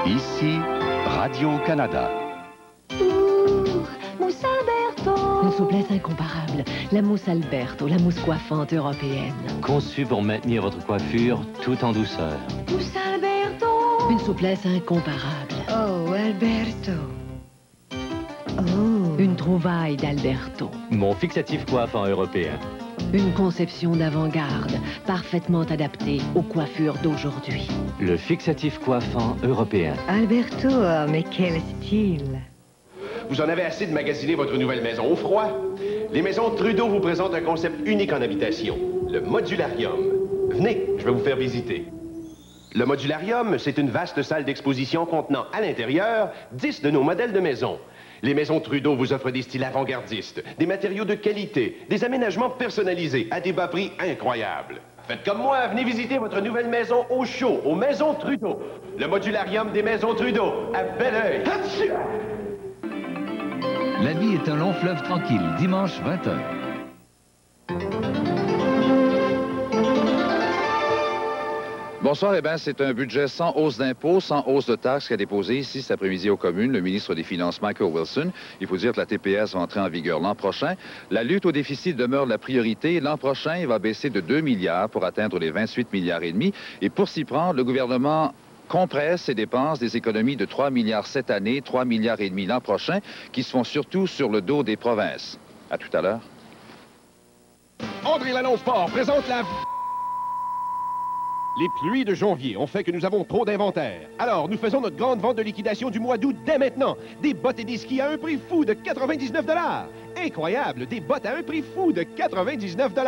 Ici, Radio-Canada. Mousse Alberto. Une souplesse incomparable. La mousse Alberto, la mousse coiffante européenne. Conçue pour maintenir votre coiffure tout en douceur. Mousse Alberto. Une souplesse incomparable. Oh, Alberto. Oh, une trouvaille d'Alberto. Mon fixatif coiffant européen. Une conception d'avant-garde, parfaitement adaptée aux coiffures d'aujourd'hui. Le fixatif coiffant européen. Alberto, oh, mais quel style. Vous en avez assez de magasiner votre nouvelle maison au froid? Les maisons Trudeau vous présentent un concept unique en habitation, le modularium. Venez, je vais vous faire visiter. Le modularium, c'est une vaste salle d'exposition contenant à l'intérieur 10 de nos modèles de maisons. Les maisons Trudeau vous offrent des styles avant-gardistes, des matériaux de qualité, des aménagements personnalisés à des bas prix incroyables. Faites comme moi, venez visiter votre nouvelle maison au chaud, aux Maisons Trudeau. Le modularium des Maisons Trudeau, à bel oeil. La vie est un long fleuve tranquille, dimanche 20h. Bonsoir, eh bien, c'est un budget sans hausse d'impôts, sans hausse de taxes qu'a déposé ici cet après-midi aux communes le ministre des Finances, Michael Wilson. Il faut dire que la TPS va entrer en vigueur l'an prochain. La lutte au déficit demeure la priorité. L'an prochain, il va baisser de 2 milliards pour atteindre les 28 milliards et demi. Et pour s'y prendre, le gouvernement compresse ses dépenses, des économies de 3 milliards cette année, 3 milliards et demi l'an prochain, qui se font surtout sur le dos des provinces. À tout à l'heure. André Lalonde Sport présente la... Les pluies de janvier ont fait que nous avons trop d'inventaire. Alors, nous faisons notre grande vente de liquidation du mois d'août dès maintenant. Des bottes et des skis à un prix fou de 99 $. Incroyable, des bottes à un prix fou de 99 $.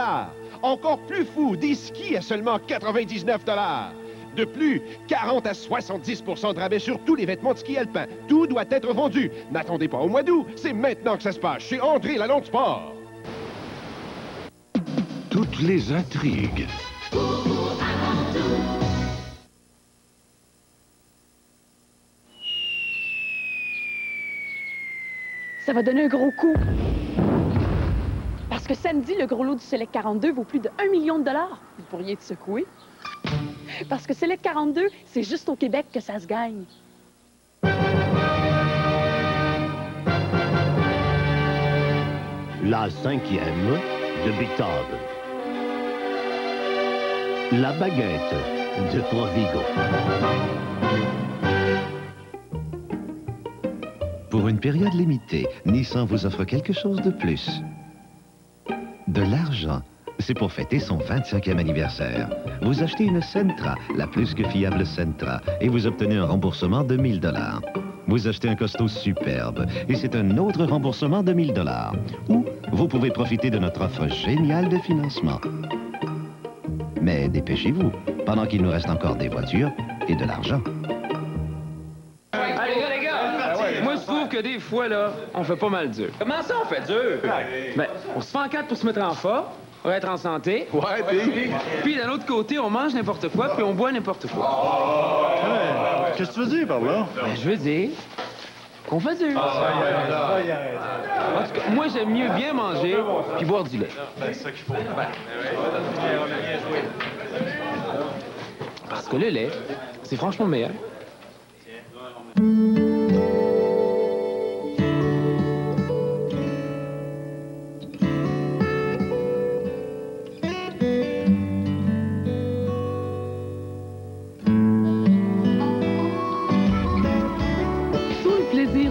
Encore plus fou, des skis à seulement 99 $. De plus, 40 à 70 % de rabais sur tous les vêtements de ski alpin. Tout doit être vendu. N'attendez pas au mois d'août, c'est maintenant que ça se passe chez André Lalonde Sport. Toutes les intrigues. Ça va donner un gros coup. Parce que samedi, le gros lot du Select 42 vaut plus de 1 million $. Vous pourriez être secoué. Parce que Select 42, c'est juste au Québec que ça se gagne. La 5e de Beethoven. La baguette de Provigo. Pour une période limitée, Nissan vous offre quelque chose de plus. De l'argent. C'est pour fêter son 25e anniversaire. Vous achetez une Sentra, la plus que fiable Sentra, et vous obtenez un remboursement de 1 000 $. Vous achetez un costaud superbe, et c'est un autre remboursement de 1 000 $. Ou vous pouvez profiter de notre offre géniale de financement. Mais dépêchez-vous, pendant qu'il nous reste encore des voitures et de l'argent. Allez, les gars! Moi, je trouve que des fois, là, on fait pas mal dur. Comment ça, on fait dur? Ben, on se fait en quatre pour se mettre en forme, pour être en santé. Ouais, puis d'un autre côté, on mange n'importe quoi, puis on boit n'importe quoi. Qu'est-ce que tu veux dire par là? Ben, je veux dire qu'on fait dur. En tout cas, moi, j'aime mieux bien manger puis boire du lait. C'est ça qu'il faut. Parce que le lait, c'est franchement meilleur.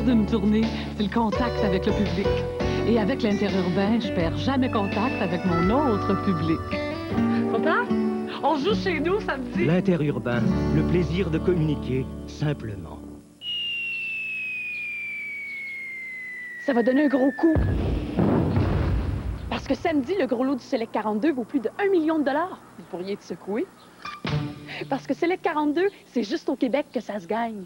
D'une tournée, c'est le contact avec le public. Et avec l'interurbain, je perds jamais contact avec mon autre public. Papa, on joue chez nous samedi. L'interurbain, le plaisir de communiquer simplement. Ça va donner un gros coup. Parce que samedi, le gros lot du Select 42 vaut plus de 1 million $. Vous pourriez être secoué. Parce que Select 42, c'est juste au Québec que ça se gagne.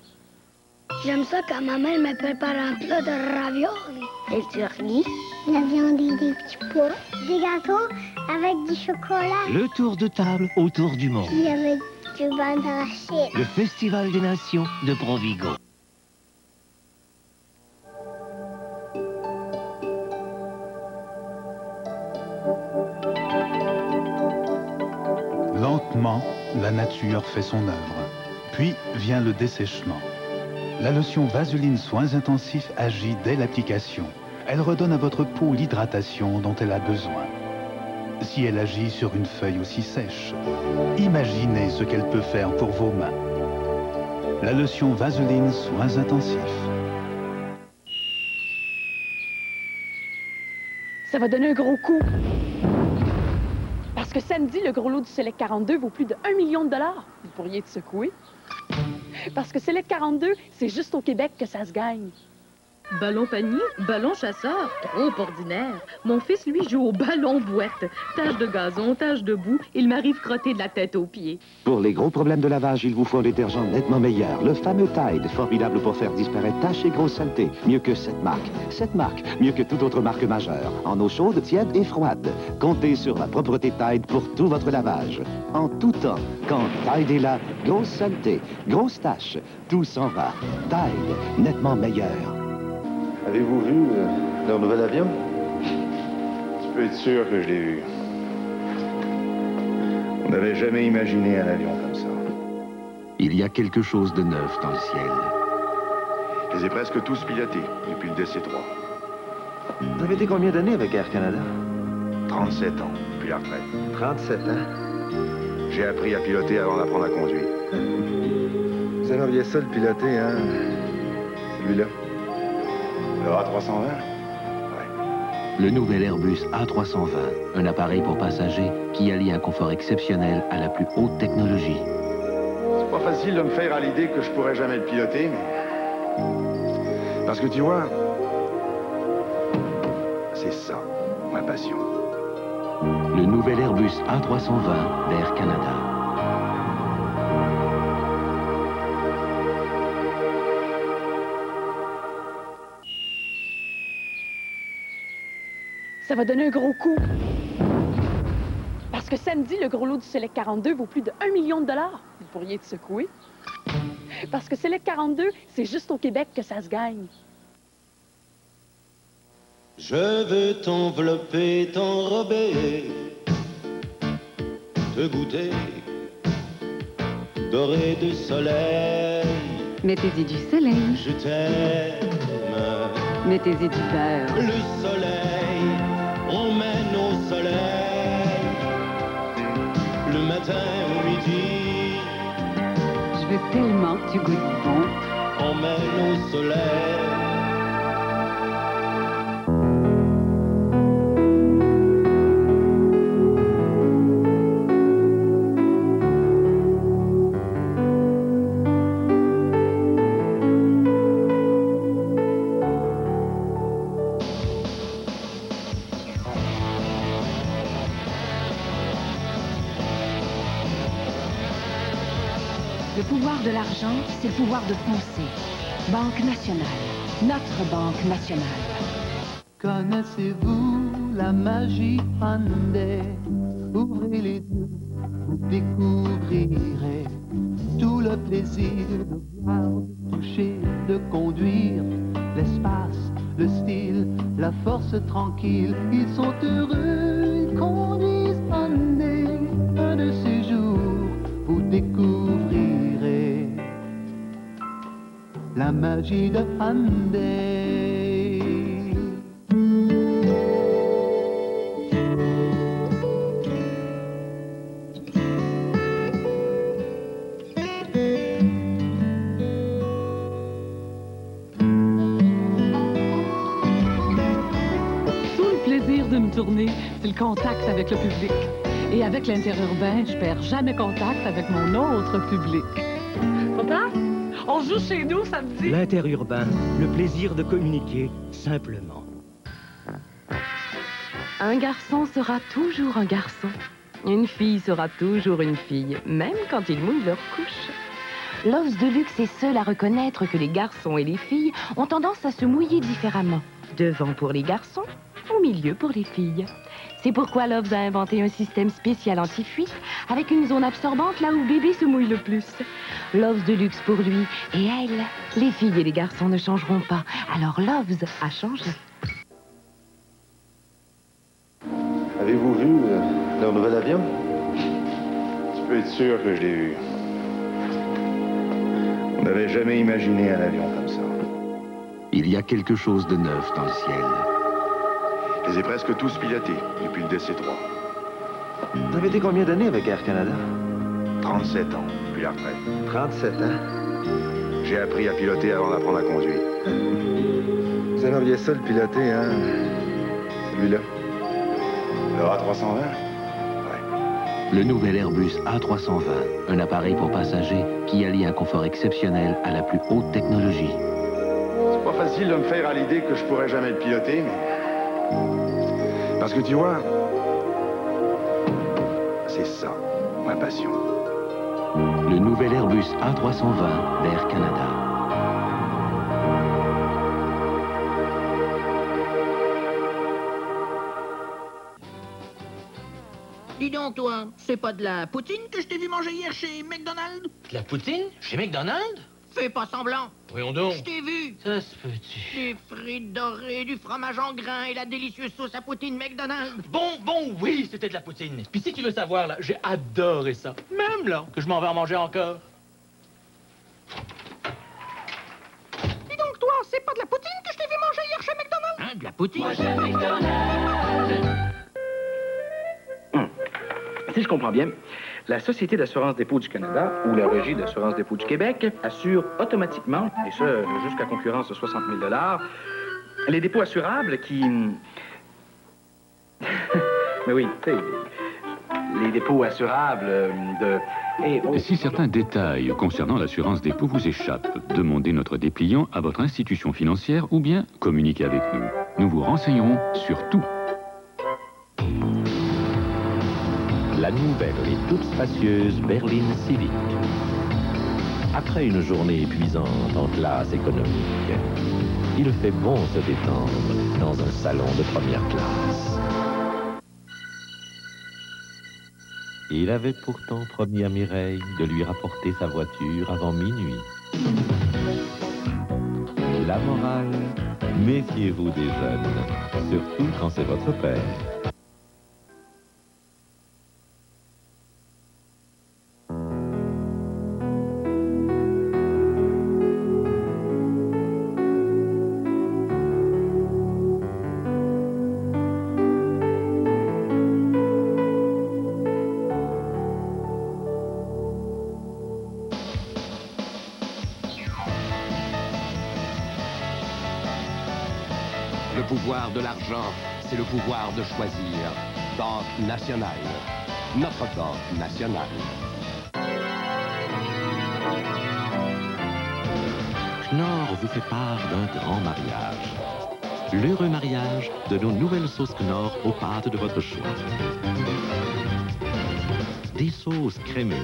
J'aime ça quand ma mère me prépare un plat de ravioli. Et du riz. La viande et des petits pois. Des gâteaux avec du chocolat. Le tour de table autour du monde. Et avec du beurre d'arachide. Le Festival des Nations de Provigo. Lentement, la nature fait son œuvre. Puis vient le dessèchement. La lotion Vaseline Soins Intensifs agit dès l'application. Elle redonne à votre peau l'hydratation dont elle a besoin. Si elle agit sur une feuille aussi sèche, imaginez ce qu'elle peut faire pour vos mains. La lotion Vaseline Soins Intensifs. Ça va donner un gros coup. Parce que samedi, le gros lot du Select 42 vaut plus de 1 million de dollars. Vous pourriez être secoué. Parce que Select 42, c'est juste au Québec que ça se gagne. Ballon panier, ballon chasseur, trop ordinaire. Mon fils, lui, joue au ballon boîte. Tache de gazon, tache de boue, il m'arrive crotté de la tête aux pieds. Pour les gros problèmes de lavage, il vous faut un détergent nettement meilleur. Le fameux Tide, formidable pour faire disparaître taches et grosses saletés. Mieux que cette marque. Cette marque, mieux que toute autre marque majeure. En eau chaude, tiède et froide. Comptez sur la propreté Tide pour tout votre lavage. En tout temps, quand Tide est là, grosse saleté, grosse tache, tout s'en va. Tide, nettement meilleur. Avez-vous vu leur nouvel avion? Tu peux être sûr que je l'ai vu. On n'avait jamais imaginé un avion comme ça. Il y a quelque chose de neuf dans le ciel. Je les ai presque tous pilotés depuis le DC-3. Vous avez été combien d'années avec Air Canada? 37 ans, depuis la retraite. 37 ans? J'ai appris à piloter avant d'apprendre à conduire. Vous aimeriez ça le piloter, hein? Celui-là? Le A320? Le nouvel Airbus A320, un appareil pour passagers qui allie un confort exceptionnel à la plus haute technologie. C'est pas facile de me faire à l'idée que je pourrais jamais le piloter, mais... Parce que tu vois, c'est ça, ma passion. Le nouvel Airbus A320 d'Air Canada. Ça va donner un gros coup. Parce que samedi, le gros lot du Select 42 vaut plus de 1 million de dollars. Vous pourriez être secoué. Parce que Select 42, c'est juste au Québec que ça se gagne. Je veux t'envelopper, t'enrober, te goûter, doré de soleil. Mettez-y du soleil. Je t'aime. Mettez-y du beurre. Le soleil, on mène au soleil. Le matin au midi. Je veux tellement que tu goûtes bon. On mène au soleil. Le pouvoir de l'argent, c'est le pouvoir de foncer. Banque nationale, notre banque nationale. Connaissez-vous la magie Hyundai? Ouvrez les yeux, vous découvrirez tout le plaisir de voir, de toucher, de conduire. L'espace, le style, la force tranquille, ils sont heureux, ils conduisent Hyundai. Un de ces jours, vous découvrirez la magie de Hyundai. Tout le plaisir d'une tournée, c'est le contact avec le public. Et avec l'interurbain, je perds jamais contact avec mon autre public. Papa, on joue chez nous samedi. L'interurbain, le plaisir de communiquer simplement. Un garçon sera toujours un garçon. Une fille sera toujours une fille, même quand ils mouillent leur couche. Loves Deluxe est seul à reconnaître que les garçons et les filles ont tendance à se mouiller différemment. Devant pour les garçons, au milieu pour les filles. C'est pourquoi Loves a inventé un système spécial anti-fuite avec une zone absorbante là où bébé se mouille le plus. Loves Deluxe pour lui et elle. Les filles et les garçons ne changeront pas, alors Loves a changé. Avez-vous vu leur nouvel avion? Tu peux être sûr que je l'ai vu. On n'avait jamais imaginé un avion comme ça. Il y a quelque chose de neuf dans le ciel. Je les ai presque tous pilotés depuis le DC-3. Vous avez été combien d'années avec Air Canada? 37 ans, depuis la retraite. 37, hein? J'ai appris à piloter avant d'apprendre à conduire. Vous aimeriez ça le piloter, hein? Celui-là. Le A320? Le nouvel Airbus A320, un appareil pour passagers qui allie un confort exceptionnel à la plus haute technologie. C'est pas facile de me faire à l'idée que je pourrais jamais le piloter, mais... Parce que tu vois, c'est ça, ma passion. Le nouvel Airbus A320 d'Air Canada. Dis donc, toi, c'est pas de la poutine que je t'ai vu manger hier chez McDonald's? De la poutine? Chez McDonald's? Fais pas semblant. Voyons donc. Je t'ai vu. Ça se peut-tu? Des frites dorées, du fromage en grains et la délicieuse sauce à poutine McDonald's. Bon, oui, c'était de la poutine. Puis si tu veux savoir, là, j'ai adoré ça. Même là, que je m'en vais en manger encore. Dis donc, toi, c'est pas de la poutine que je t'ai vu manger hier chez McDonald's? Hein, de la poutine? Moi, chez McDonald's. Si je comprends bien, la Société d'assurance dépôt du Canada ou la Régie d'assurance dépôt du Québec assure automatiquement, et ce, jusqu'à concurrence de 60 000 $, les dépôts assurables qui... Mais oui, tu sais, les dépôts assurables de... Si certains détails concernant l'assurance dépôt vous échappent, demandez notre dépliant à votre institution financière ou bien communiquez avec nous. Nous vous renseignerons sur tout. La nouvelle et toute spacieuse berline Civic. Après une journée épuisante en classe économique, il fait bon se détendre dans un salon de première classe. Il avait pourtant promis à Mireille de lui rapporter sa voiture avant minuit. La morale, méfiez-vous des jeunes, surtout quand c'est votre père. Le pouvoir de l'argent, c'est le pouvoir de choisir. Banque nationale. Notre banque nationale. Knorr vous fait part d'un grand mariage. L'heureux mariage de nos nouvelles sauces Knorr aux pâtes de votre choix. Des sauces crémeuses,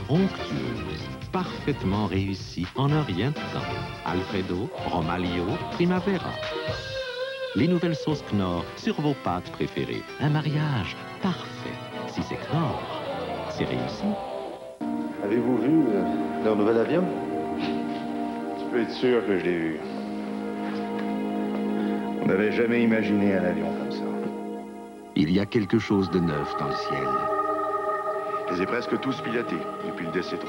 onctueuses, parfaitement réussies en un rien de temps. Alfredo, Romaglio, Primavera. Les nouvelles sauces Knorr sur vos pâtes préférées. Un mariage parfait. Si c'est Knorr, c'est réussi. Avez-vous vu leur nouvel avion? Tu peux être sûr que je l'ai vu. On n'avait jamais imaginé un avion comme ça. Il y a quelque chose de neuf dans le ciel. Je les ai presque tous pilotés depuis le DC-3.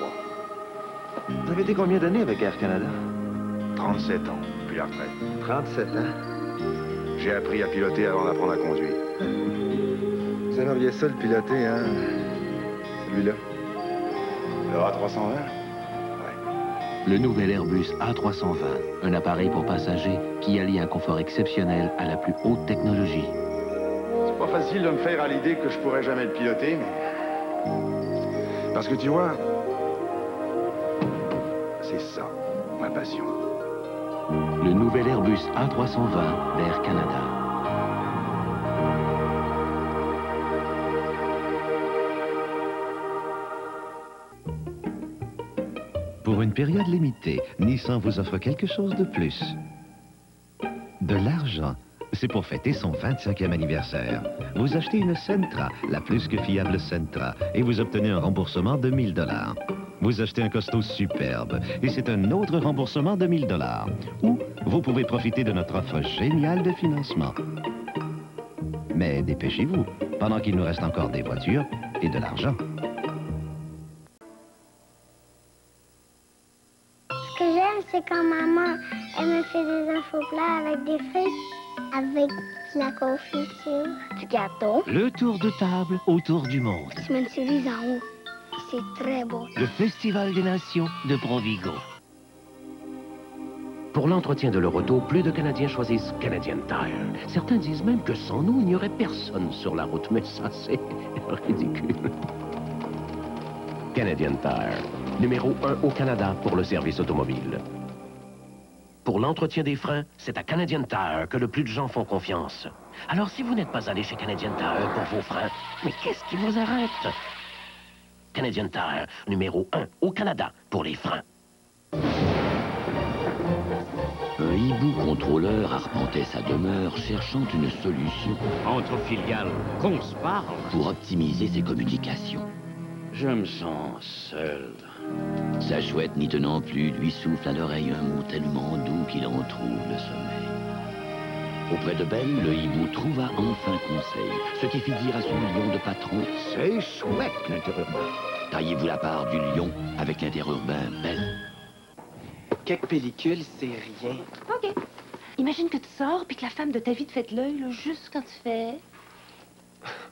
Vous avez été combien d'années avec Air Canada? 37 ans, depuis la retraite. 37, hein? J'ai appris à piloter avant d'apprendre à conduire. Vous aimeriez ça le piloter, hein? Celui-là. Le A320? Le nouvel Airbus A320, un appareil pour passagers qui allie un confort exceptionnel à la plus haute technologie. C'est pas facile de me faire à l'idée que je pourrais jamais le piloter, mais... Parce que tu vois, c'est ça, ma passion. Le nouvel Airbus A320 d'Air Canada. Pour une période limitée, Nissan vous offre quelque chose de plus. De l'argent. C'est pour fêter son 25e anniversaire. Vous achetez une Sentra, la plus que fiable Sentra, et vous obtenez un remboursement de 1000 $. Vous achetez un costaud superbe, et c'est un autre remboursement de 1000 $. Ou vous pouvez profiter de notre offre géniale de financement. Mais dépêchez-vous, pendant qu'il nous reste encore des voitures et de l'argent. Ce que c'est quand maman, elle me fait des infoplats avec des frites, avec la confiture, du gâteau. Le tour de table autour du monde. Je mets celui en haut. C'est très beau. Le Festival des Nations de Provigo. Pour l'entretien de leur auto, plus de Canadiens choisissent Canadian Tire. Certains disent même que sans nous, il n'y aurait personne sur la route, mais ça, c'est ridicule. Canadian Tire, numéro 1 au Canada pour le service automobile. Pour l'entretien des freins, c'est à Canadian Tire que le plus de gens font confiance. Alors, si vous n'êtes pas allé chez Canadian Tire pour vos freins, mais qu'est-ce qui vous arrête? Canadian Tire, numéro 1 au Canada pour les freins. Un hibou contrôleur arpentait sa demeure cherchant une solution. Entre filiales, qu'on se parle. Pour optimiser ses communications. Je me sens seul. Sa chouette n'y tenant plus lui souffle à l'oreille un mot tellement doux qu'il en trouve le sommeil. Auprès de Belle, le hibou trouva enfin conseil, ce qui fit dire à son lion de patron « C'est chouette, l'interurbain. Taillez-vous la part du lion avec l'interurbain Belle. » Quelques pellicules, c'est rien. OK. Imagine que tu sors puis que la femme de ta vie te fait de l'œil, là, juste quand tu fais...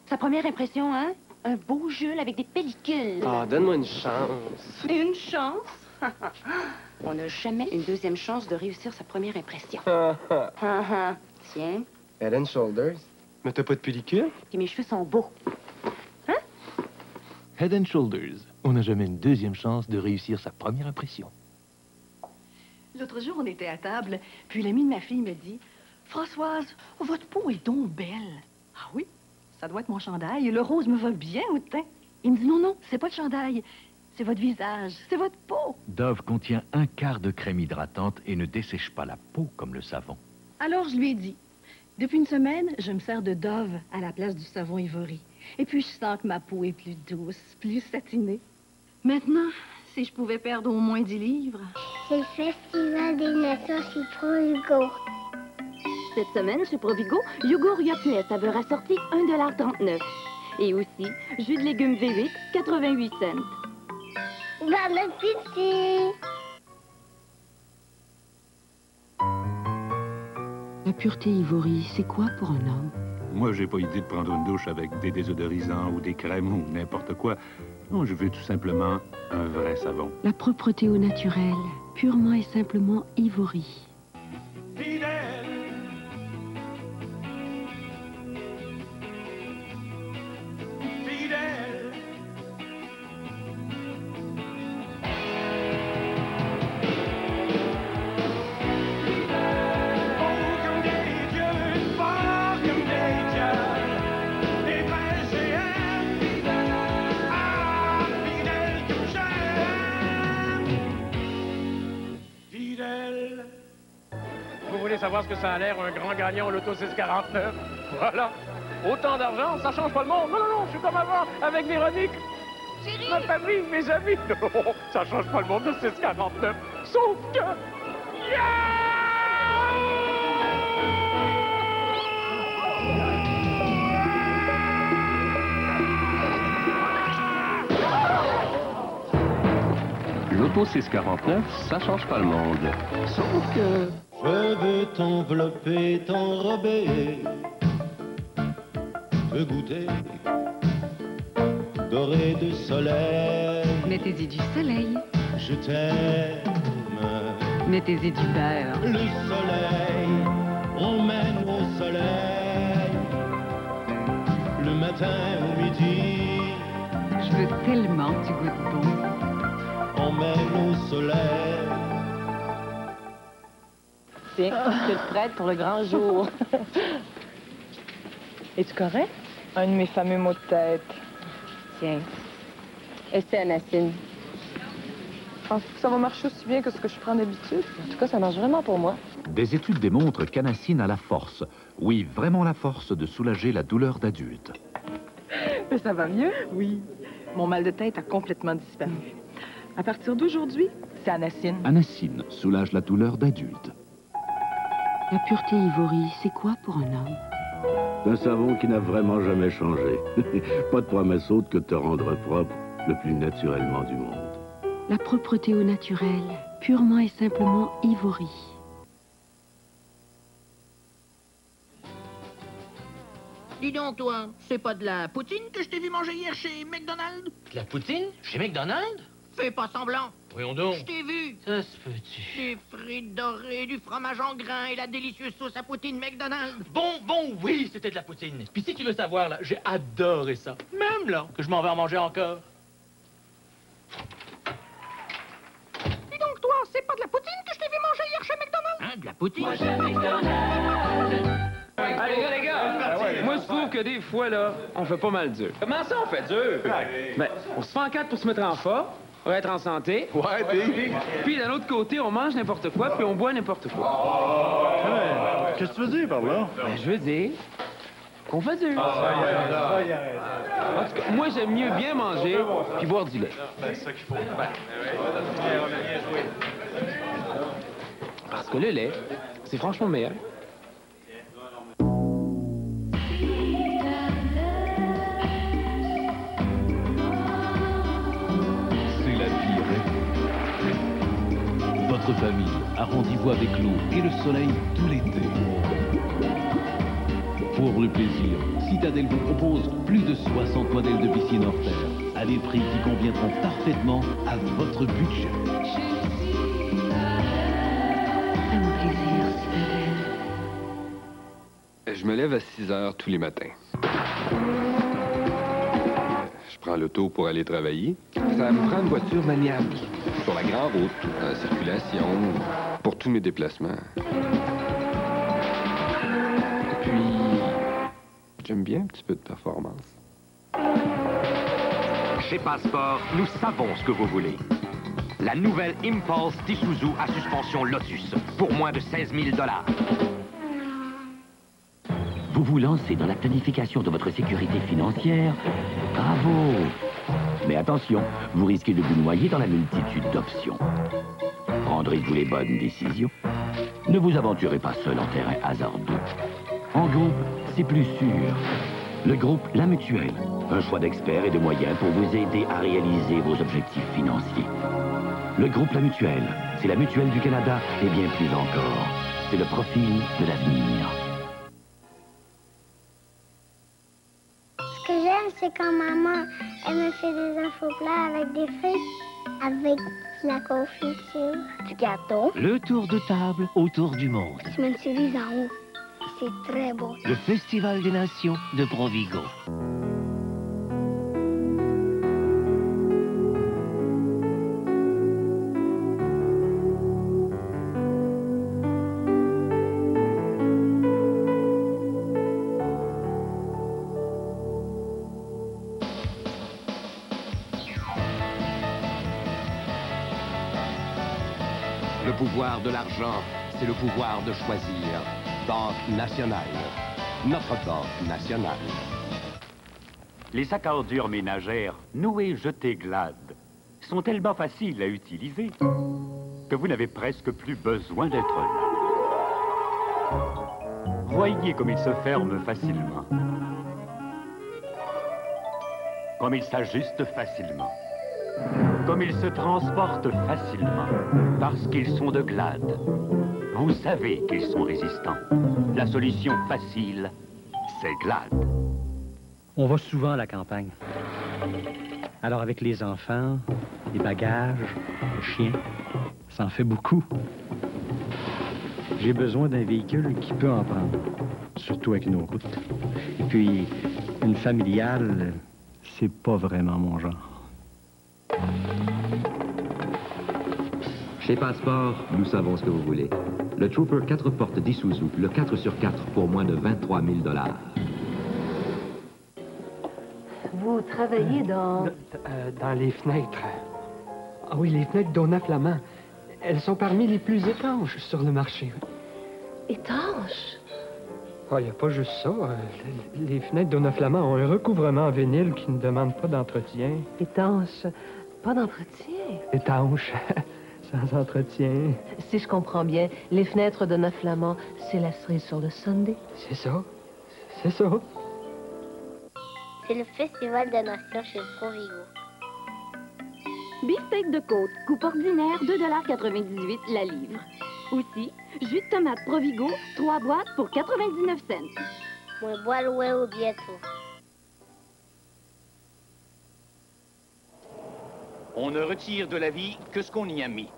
Sa première impression, hein? Un beau jeu avec des pellicules. Ah, donne-moi une chance. Une chance? On n'a jamais une deuxième chance de réussir sa première impression. Tiens. Head and Shoulders. Mais t'as pas de pellicule? Puis mes cheveux sont beaux. Hein? Head and Shoulders. On n'a jamais une deuxième chance de réussir sa première impression. L'autre jour, on était à table, puis l'ami de ma fille me dit « Françoise, votre peau est donc belle. » Ah oui? Ça doit être mon chandail. Le rose me va bien au teint. Il me dit « Non, non, c'est pas le chandail. C'est votre visage. C'est votre peau. » Dove contient 1/4 de crème hydratante et ne dessèche pas la peau comme le savon. Alors, je lui ai dit « Depuis une semaine, je me sers de Dove à la place du savon Ivory. Et puis, je sens que ma peau est plus douce, plus satinée. Maintenant, si je pouvais perdre au moins 10 livres... » C'est le Festival des Nations chez Provigo. Cette semaine, chez Provigo, yogourt Yopnet saveur assortie, 1,39 $. Et aussi, jus de légumes V8, 88 cents. Bon appétit! La pureté Ivory, c'est quoi pour un homme? Moi, j'ai pas idée de prendre une douche avec des désodorisants ou des crèmes ou n'importe quoi. Non, je veux tout simplement un vrai savon. La propreté au naturel, purement et simplement Ivory. Vous voulez savoir ce que ça a l'air, un grand gagnant au loto 649? Voilà. Autant d'argent, ça change pas le monde. Non, non, non, je suis comme avant, avec Véronique. Chérie! Ma famille, mes amis. Non, ça change pas le monde, le 649. Sauf que... L'auto 649, ça change pas le monde. Sauf que... Je veux t'envelopper, t'enrober, te goûter, doré de soleil. Mettez-y du soleil. Je t'aime. Mettez-y du beurre. Le soleil, on mène au soleil. Le matin au midi. Je veux tellement que tu goûtes bon. On mène au soleil. Tiens, je te prête pour le grand jour. Es-tu correct? Un de mes fameux mots de tête. Tiens. Et c'est Anacine. Penses-tu que ça va marcher aussi bien que ce que je prends d'habitude? En tout cas, ça marche vraiment pour moi. Des études démontrent qu'Anacine a la force, oui, vraiment la force de soulager la douleur d'adulte. Mais ça va mieux? Oui. Mon mal de tête a complètement disparu. À partir d'aujourd'hui, c'est Anacine. Anacine soulage la douleur d'adulte. La pureté Ivory, c'est quoi pour un homme? Un savon qui n'a vraiment jamais changé. Pas de promesse autre que de te rendre propre le plus naturellement du monde. La propreté au naturel, purement et simplement Ivory. Dis donc, toi, c'est pas de la poutine que je t'ai vu manger hier chez McDonald's? De la poutine? Chez McDonald's? Fais pas semblant. Voyons donc. Je t'ai vu. Ça se peut-tu? Des frites dorées, du fromage en grains et la délicieuse sauce à poutine McDonald's. Bon, oui, c'était de la poutine. Puis si tu veux savoir, là, j'ai adoré ça. Même là, que je m'en vais en manger encore. Dis donc, toi, c'est pas de la poutine que je t'ai vu manger hier chez McDonald's? Hein, de la poutine? Moi, j'aime McDonald's. Allez, les gars, moi, je trouve que des fois, là, on fait pas mal dur. Comment ça, on fait dur? Ben, on se fait en quatre pour se mettre en forme, pour être en santé. Ouais, Puis, d'un autre côté, on mange n'importe quoi, puis on boit n'importe quoi. Qu'est-ce que tu veux dire par là? Ben, je veux dire qu'on fait dur. En tout cas, moi, j'aime mieux bien manger puis boire du lait. C'est ça qu'il faut. Parce que le lait, c'est franchement meilleur. Votre famille a rendez-vous avec l'eau et le soleil tout l'été. Pour le plaisir, Citadel vous propose plus de 60 modèles de piscine hors terre à des prix qui conviendront parfaitement à votre budget. Fais-moi plaisir, Citadel. Je me lève à 6 heures tous les matins. Je prends l'auto pour aller travailler. Ça me prend une voiture maniable. Sur la grande route, en circulation, pour tous mes déplacements. Et puis, j'aime bien un petit peu de performance. Chez Passport, nous savons ce que vous voulez. La nouvelle Impulse d'Isuzu à suspension Lotus, pour moins de 16 000 $. Vous vous lancez dans la planification de votre sécurité financière? Bravo! Mais attention, vous risquez de vous noyer dans la multitude d'options. Prendrez-vous les bonnes décisions? Ne vous aventurez pas seul en terrain hasardeux. En groupe, c'est plus sûr. Le groupe La Mutuelle, un choix d'experts et de moyens pour vous aider à réaliser vos objectifs financiers. Le groupe La Mutuelle, c'est la mutuelle du Canada et bien plus encore. C'est le profil de l'avenir. Ce que j'aime, c'est quand maman, elle me fait des infoplats avec des frites, avec de la confiture, du gâteau. Le tour de table autour du monde. Je me suis en haut. C'est très beau. Le Festival des Nations de Provigo. Le pouvoir de l'argent, c'est le pouvoir de choisir. Banque nationale. Notre banque nationale. Les sacs à ordures ménagères Noé Jeté Glad sont tellement faciles à utiliser que vous n'avez presque plus besoin d'être là. Voyez comme ils se ferment facilement. Comme ils s'ajustent facilement. Comme ils se transportent facilement. Parce qu'ils sont de Glad. Vous savez qu'ils sont résistants. La solution facile, c'est Glad. On va souvent à la campagne. Alors avec les enfants, les bagages, le chien, ça en fait beaucoup. J'ai besoin d'un véhicule qui peut en prendre, surtout avec nos routes. Et puis, une familiale, c'est pas vraiment mon genre. Chez Passport, nous savons ce que vous voulez. Le Trooper 4 portes d'Isuzu, le 4x4 pour moins de 23 000 $. Vous travaillez dans les fenêtres. Ah oui, les fenêtres Donna Flamand. Elles sont parmi les plus étanches sur le marché. Étanches? Ah, il n'y a pas juste ça. Les fenêtres Donna Flamand ont un recouvrement en vinyle qui ne demande pas d'entretien. Étanches? Pas d'entretien? Étanches. Sans entretien. Si je comprends bien, les fenêtres de Neuf Flamand, c'est la cerise sur le Sunday. C'est ça. C'est ça. C'est le Festival des Nations chez Provigo. Beefsteak de côte, coupe ordinaire, 2,98 $ la livre. Aussi, jus de tomate Provigo, 3 boîtes pour 99 cents. Moi, bois loin au bientôt. On ne retire de la vie que ce qu'on y a mis.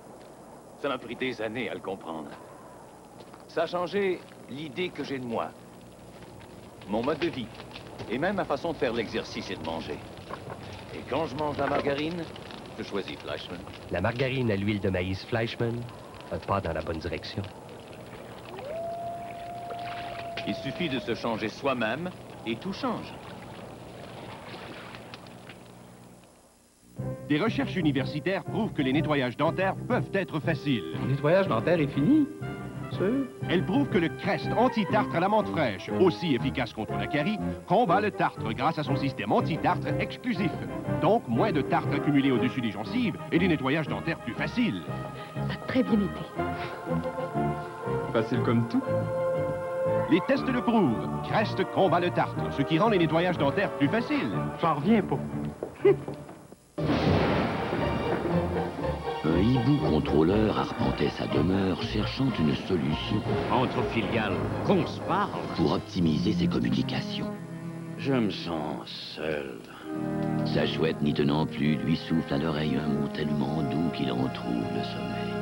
Ça m'a pris des années à le comprendre. Ça a changé l'idée que j'ai de moi, mon mode de vie, et même ma façon de faire l'exercice et de manger. Et quand je mange la margarine, je choisis Fleischmann. La margarine à l'huile de maïs Fleischmann, un pas dans la bonne direction. Il suffit de se changer soi-même et tout change. Des recherches universitaires prouvent que les nettoyages dentaires peuvent être faciles. Le nettoyage dentaire est fini. Sûr? Elles prouvent que le Crest anti-tartre à la menthe fraîche, aussi efficace contre la carie, combat le tartre grâce à son système anti-tartre exclusif. Donc, moins de tartre accumulé au-dessus des gencives et des nettoyages dentaires plus faciles. Ça a très bien été. Facile comme tout. Les tests le prouvent. Crest combat le tartre, ce qui rend les nettoyages dentaires plus faciles. J'en reviens pas. Un hibou contrôleur arpentait sa demeure, cherchant une solution. Entre filiales, qu'on se parle. Pour optimiser ses communications. Je me sens seul. Sa chouette n'y tenant plus, lui souffle à l'oreille un mot tellement doux qu'il en trouve le sommeil.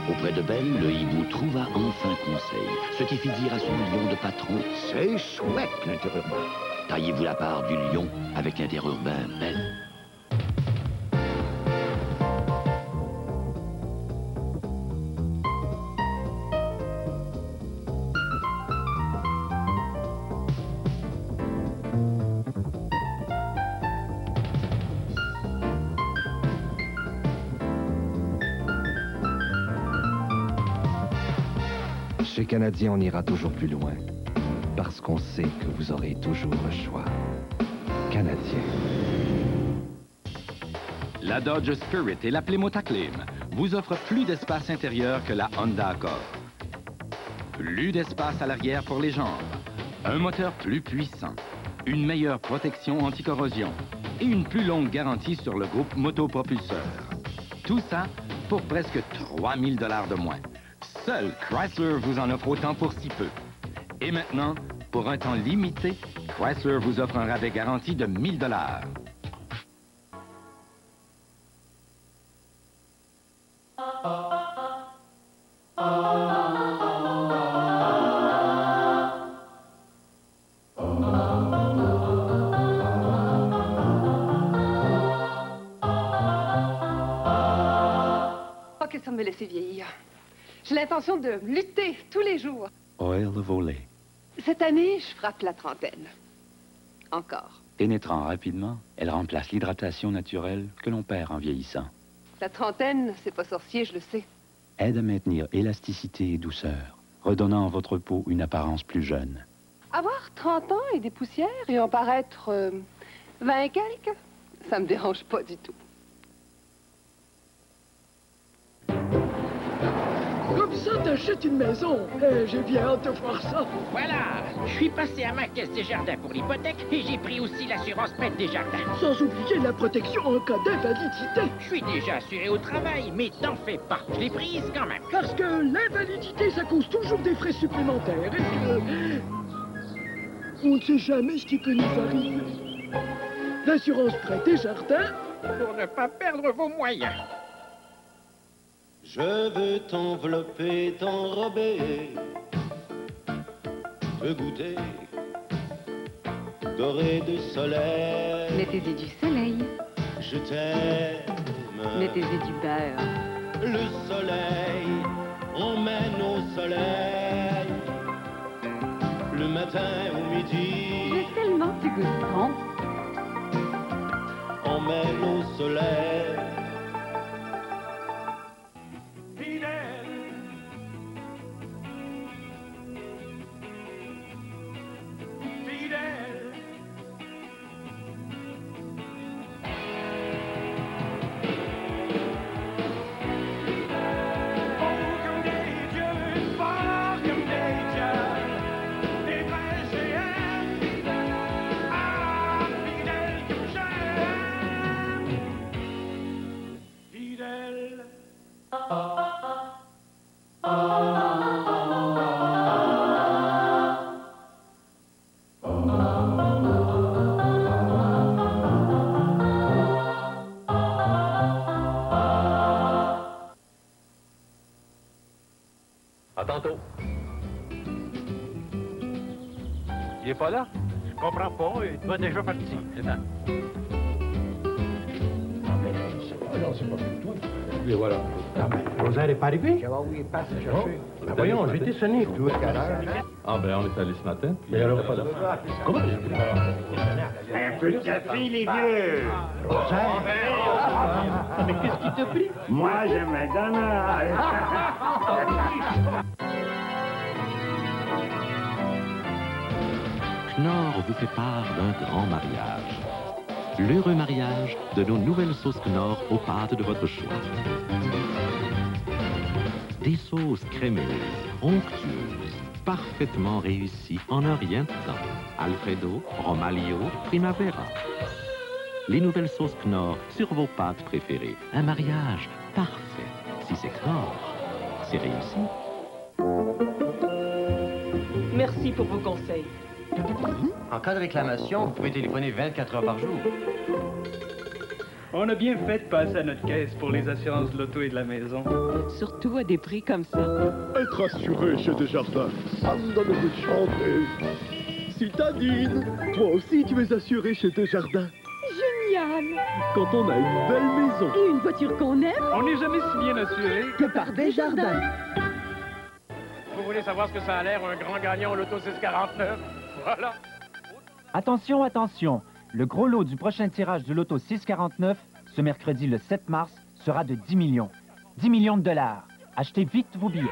Auprès de Belle, le hibou trouva enfin conseil, ce qui fit dire à son lion de patron: c'est chouette, l'interurbain. Taillez-vous la part du lion avec l'interurbain Belle. Chez Canadien, on ira toujours plus loin, parce qu'on sait que vous aurez toujours le choix. Canadien. La Dodge Spirit et la Plymouth Acclaim vous offrent plus d'espace intérieur que la Honda Accord. Plus d'espace à l'arrière pour les jambes, un moteur plus puissant, une meilleure protection anti-corrosion et une plus longue garantie sur le groupe motopropulseur. Tout ça pour presque 3 000 $ de moins. Seul Chrysler vous en offre autant pour si peu. Et maintenant, pour un temps limité, Chrysler vous offre un rabais garanti de 1 000 $. Ok, ça me laisser vieillir. J'ai l'intention de lutter tous les jours. Oil of Olay. Cette année, je frappe la trentaine. Encore. Pénétrant rapidement, elle remplace l'hydratation naturelle que l'on perd en vieillissant. La trentaine, c'est pas sorcier, je le sais. Aide à maintenir élasticité et douceur, redonnant à votre peau une apparence plus jeune. Avoir 30 ans et des poussières et en paraître 20 et quelques, ça me dérange pas du tout. Comme ça, t'achètes une maison. J'ai bien hâte de voir ça. Voilà, je suis passé à ma caisse des jardins pour l'hypothèque et j'ai pris aussi l'assurance prête des jardins. Sans oublier la protection en cas d'invalidité. Je suis déjà assuré au travail, mais t'en fais pas. Je l'ai prise quand même. Parce que l'invalidité, ça cause toujours des frais supplémentaires et que... on ne sait jamais ce qui peut nous arriver. L'assurance prête des jardins... Pour ne pas perdre vos moyens. Je veux t'envelopper, t'enrober, te goûter, doré de soleil. Mettez-y du soleil. Je t'aime. Mettez-y du beurre. Le soleil emmène au soleil. Le matin au midi. J'ai tellement du goût bon. Emmène au soleil. À tantôt. Il est pas là? Je comprends pas. Il doit déjà partir. C'est ça. Non, c'est pas pour toi. Et voilà. Rosaire n'est pas arrivé? Oui, il passe à chercher. Ben voyons, j'ai été sonné. Ah ben, on est allé ce matin. Mais alors, pas là. Comment? Un peu de café, les vieux. Rosaire? Mais qu'est-ce qui t'a pris? Moi, je me donne. Knorr vous fait part d'un grand mariage. L'heureux mariage de nos nouvelles sauces Knorr aux pâtes de votre choix. Des sauces crémeuses, onctueuses, parfaitement réussies en un rien de temps. Alfredo, Romaglio, Primavera. Les nouvelles sauces Knorr sur vos pâtes préférées. Un mariage parfait. Si c'est Knorr, c'est réussi. Merci pour vos conseils. En cas de réclamation, vous pouvez téléphoner 24 heures par jour. On a bien fait de passer à notre caisse pour les assurances de l'auto et de la maison. Surtout à des prix comme ça. Être assuré chez Desjardins, ça me donne envie de chanter. Citadine, toi aussi tu es assuré chez Desjardins. Génial! Quand on a une belle maison. Et une voiture qu'on aime. On n'est jamais si bien assuré que par Desjardins. Vous voulez savoir ce que ça a l'air, un grand gagnant au loto 649? Voilà. Attention, attention. Le gros lot du prochain tirage du loto 649, ce mercredi le 7 mars, sera de 10 millions. 10 millions de dollars. Achetez vite vos billets.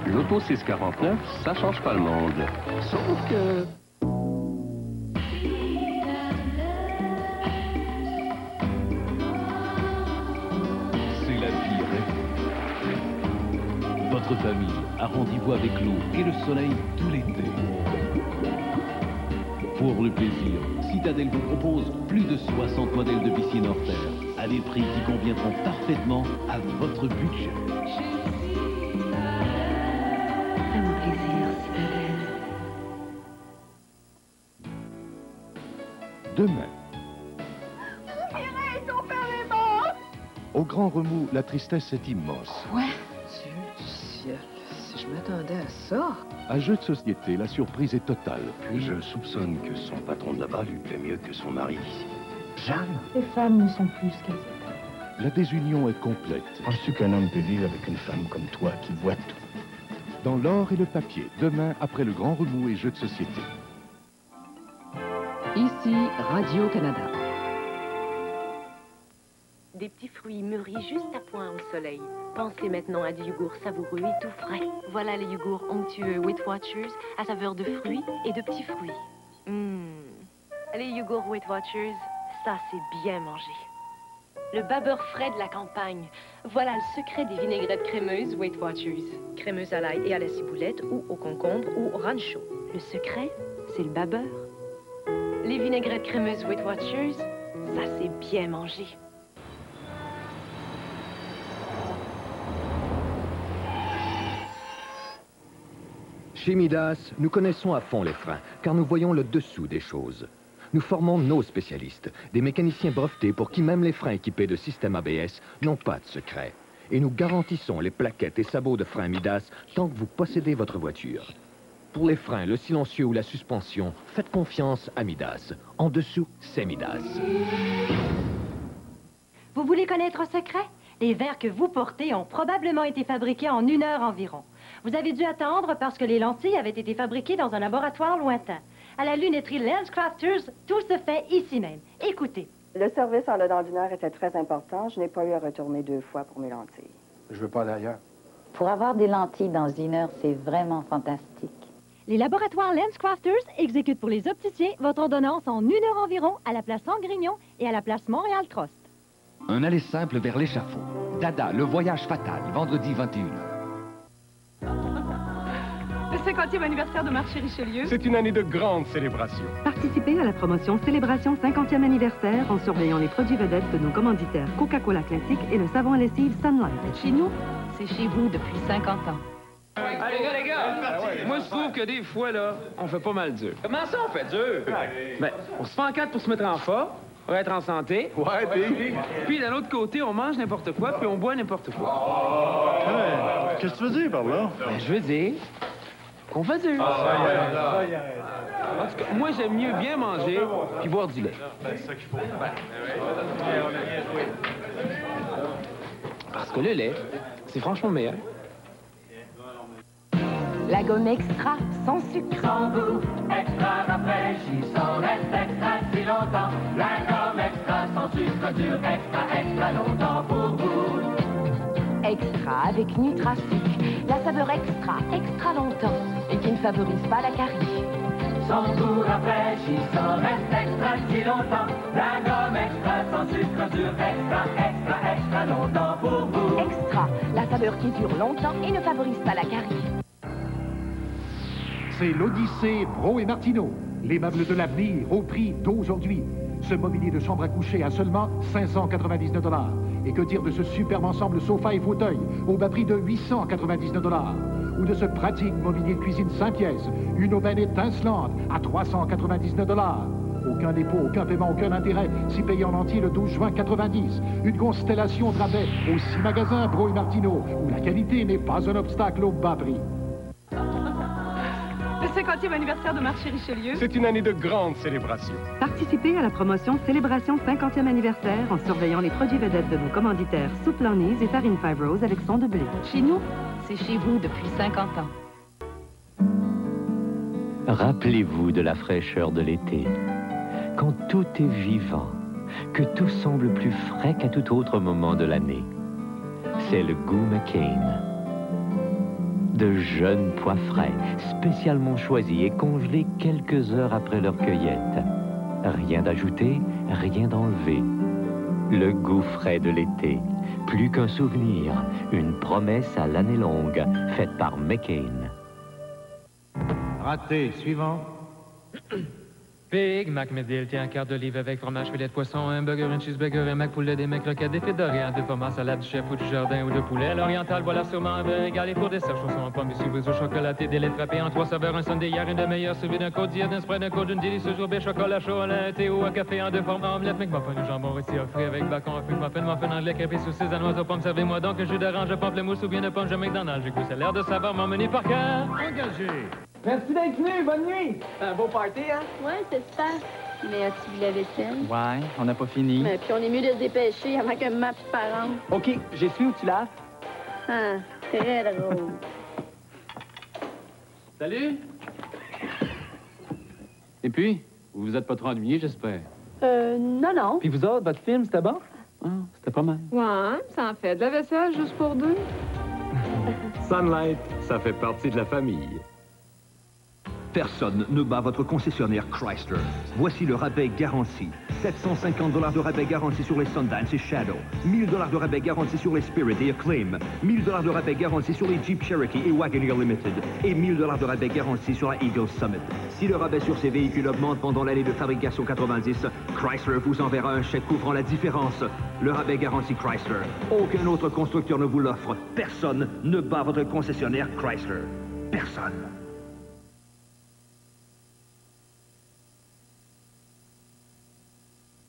L'auto 649, ça change pas le monde. Sauf que... Votre famille a rendez-vous avec l'eau et le soleil tout l'été. Pour le plaisir, Citadel vous propose plus de 60 modèles de piscine hors terre à des prix qui conviendront parfaitement à votre budget. Fais-moi plaisir, Citadel. Demain, Mireille, ton père est mort! au grand remous, la tristesse est immense. Ouais, Dieu du ciel, si je m'attendais à ça. À jeu de société, la surprise est totale. Puis je soupçonne que son patron de là-bas lui plaît mieux que son mari d'ici. Jeanne? Les femmes ne sont plus ce qu'elles étaient. La désunion est complète. Penses-tu qu'un homme peut vivre avec une femme comme toi qui voit tout? Dans l'or et le papier, demain, après le grand remous et jeu de société. Ici, Radio-Canada. Des petits fruits mûris juste à point au soleil. Pensez maintenant à du yogourt savoureux et tout frais. Voilà les yogourts onctueux Weight Watchers à saveur de fruits et de petits fruits. Les yogourts Weight Watchers, ça c'est bien mangé. Le babeur frais de la campagne. Voilà le secret des vinaigrettes crémeuses Weight Watchers. Crémeuses à l'ail et à la ciboulette ou au concombre ou au rancho. Le secret, c'est le babeur. Les vinaigrettes crémeuses Weight Watchers, ça c'est bien mangé. Chez Midas, nous connaissons à fond les freins, car nous voyons le dessous des choses. Nous formons nos spécialistes, des mécaniciens brevetés pour qui même les freins équipés de système ABS n'ont pas de secret. Et nous garantissons les plaquettes et sabots de freins Midas tant que vous possédez votre voiture. Pour les freins, le silencieux ou la suspension, faites confiance à Midas. En dessous, c'est Midas. Vous voulez connaître un secret? Les verres que vous portez ont probablement été fabriqués en 1 heure environ. Vous avez dû attendre parce que les lentilles avaient été fabriquées dans un laboratoire lointain. À la lunetterie LensCrafters, tout se fait ici même. Écoutez. Le service en dedans d'1 heure était très important. Je n'ai pas eu à retourner 2 fois pour mes lentilles. Je veux pas aller ailleurs. Pour avoir des lentilles dans 1 heure, c'est vraiment fantastique. Les laboratoires LensCrafters exécutent pour les opticiens votre ordonnance en 1 heure environ à la place Sangrignon et à la place Montréal Trust. Un aller simple vers l'échafaud. Dada, le voyage fatal, vendredi 21h. Le 50e anniversaire de Marché Richelieu. C'est une année de grande célébration. Participez à la promotion Célébration 50e anniversaire en surveillant les produits vedettes de nos commanditaires Coca-Cola Classique et le savon à lessive Sunlight. Chez nous, c'est chez vous depuis 50 ans. Allez, les gars, moi, je trouve que des fois, là, on fait pas mal dur. Comment ça, on fait dur? Ben, on se fait en quatre pour se mettre en forme, pour être en santé. Ouais, puis d'un autre côté, on mange n'importe quoi, puis on boit n'importe quoi. Qu'est-ce que tu veux dire par là? Ben, je veux dire qu'on fait dur. En tout cas, moi, j'aime mieux bien manger puis boire du lait. C'est ça qu'il faut. Parce que le lait, c'est franchement meilleur. La gomme extra, sans sucre. Sans goût, extra rafraîchissant, reste extra si longtemps. La gomme extra, sans sucre dur, extra longtemps pour vous. Extra avec NutraSucre, la saveur extra longtemps et qui ne favorise pas la carie. Sans goût rafraîchissant, reste extra si longtemps. La gomme extra, sans sucre dur, extra longtemps pour vous. Extra, la saveur qui dure longtemps et ne favorise pas la carie. C'est l'Odyssée Brault et Martineau, les meubles de l'avenir au prix d'aujourd'hui. Ce mobilier de chambre à coucher à seulement 599 $. Et que dire de ce superbe ensemble sofa et fauteuil au bas prix de 899 $. Ou de ce pratique mobilier de cuisine 5 pièces, une aubaine étincelante à 399 $. Aucun dépôt, aucun paiement, aucun intérêt, si payé en entier le 12 juin 90. Une constellation de rabais aux 6 magasins Brault et Martineau, où la qualité n'est pas un obstacle au bas prix. Le 50e anniversaire de Marché Richelieu. C'est une année de grande célébration. Participez à la promotion Célébration 50e anniversaire en surveillant les produits vedettes de nos commanditaires Soupe Lanise et Farine Five Rose avec son de blé. Chez nous, c'est chez vous depuis 50 ans. Rappelez-vous de la fraîcheur de l'été, quand tout est vivant, que tout semble plus frais qu'à tout autre moment de l'année. C'est le goût McCain. De jeunes pois frais, spécialement choisis et congelés quelques heures après leur cueillette. Rien d'ajouté, rien d'enlevé. Le goût frais de l'été, plus qu'un souvenir, une promesse à l'année longue, faite par McCain. Raté, suivant. Big Mac Medill, tiens, un quart d'olive avec fromage, filet de poisson, un burger, un cheeseburger, un Mac poulet, des mecs croquettes, des frites d'Orient, des pommes, salade du chef ou du jardin ou de poulet. L'oriental, voilà sûrement un vin régalé pour dessert, chaussons en pommes, biscuits au chocolaté, des laits frappés en 3 saveurs, un sundae hier, une demi-heure, suivi d'un côte d'hier, d'un spread, d'un côte, d'une délicieuse au chocolat chaud, un thé ou un café en 2 formes, omelette, McMuffin, du jambon rôti offré avec bacon, muffin anglais, crêpé, saucisse, danoise aux pommes, servez-moi donc un jus d'orange, pamplemousse ou bien de pomme, je McDonald's, j'ai goûté l'air de saveur, mon menu par cœur. Engagé. Merci d'être venu, bonne nuit. Un beau party, hein? Ouais, c'est super. Mais as-tu vu la vaisselle? Ouais, on n'a pas fini. Mais puis on est mieux de se dépêcher avant que ma petite parente. OK, j'ai su où tu laves. Ah, très drôle. Salut. Et puis, vous vous êtes pas trop ennuyé, j'espère? Non. Puis vous autres, votre film, c'était bon? Ah, c'était pas mal. Ouais, ça en fait de la vaisselle juste pour 2. Sunlight, ça fait partie de la famille. Personne ne bat votre concessionnaire Chrysler. Voici le rabais garanti. 750 $ de rabais garanti sur les Sundance et Shadow. 1000 $ de rabais garanti sur les Spirit et Acclaim. 1000 $ de rabais garanti sur les Jeep Cherokee et Wagoneer Limited. Et 1000 $ de rabais garanti sur la Eagle Summit. Si le rabais sur ces véhicules augmente pendant l'année de fabrication 90, Chrysler vous enverra un chèque couvrant la différence. Le rabais garanti Chrysler. Aucun autre constructeur ne vous l'offre. Personne ne bat votre concessionnaire Chrysler. Personne.